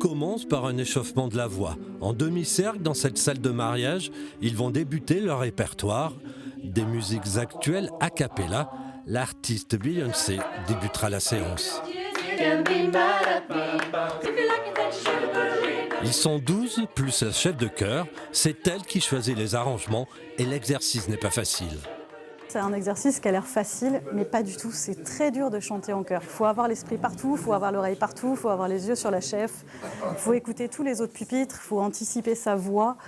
commence par un échauffement de la voix. En demi-cercle, dans cette salle de mariage, ils vont débuter leur répertoire. Des musiques actuelles a cappella. L'artiste Beyoncé débutera la séance. Ils sont 12, plus la chef de chœur. C'est elle qui choisit les arrangements et l'exercice n'est pas facile. C'est un exercice qui a l'air facile, mais pas du tout. C'est très dur de chanter en chœur. Il faut avoir l'esprit partout, il faut avoir l'oreille partout, il faut avoir les yeux sur la chef, il faut écouter tous les autres pupitres, il faut anticiper sa voix.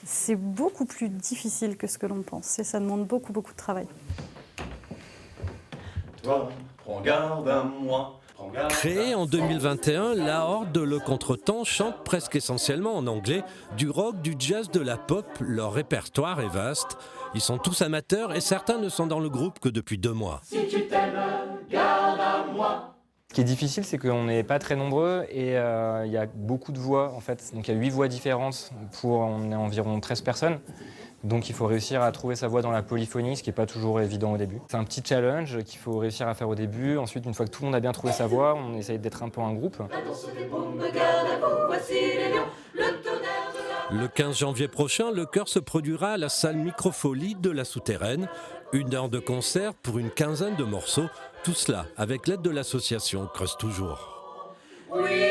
C'est beaucoup plus difficile que ce que l'on pense et ça demande beaucoup, beaucoup de travail. Toi, prends garde à moi. Créé en 2021, la Horde de Le Contretemps chante presque essentiellement en anglais, du rock, du jazz, de la pop. Leur répertoire est vaste. Ils sont tous amateurs et certains ne sont dans le groupe que depuis 2 mois. Si tu t'aimes, garde à moi. Ce qui est difficile, c'est qu'on n'est pas très nombreux et il y a beaucoup de voix en fait. Donc il y a 8 voix différentes on est environ 13 personnes. Donc il faut réussir à trouver sa voix dans la polyphonie, ce qui n'est pas toujours évident au début. C'est un petit challenge qu'il faut réussir à faire au début. Ensuite, une fois que tout le monde a bien trouvé sa voix, on essaye d'être un peu un groupe. Le 15 janvier prochain, le chœur se produira à la salle Microfolie de la Souterraine. 1 heure de concert pour une quinzaine de morceaux. Tout cela avec l'aide de l'association Creuse Toujours. Oui.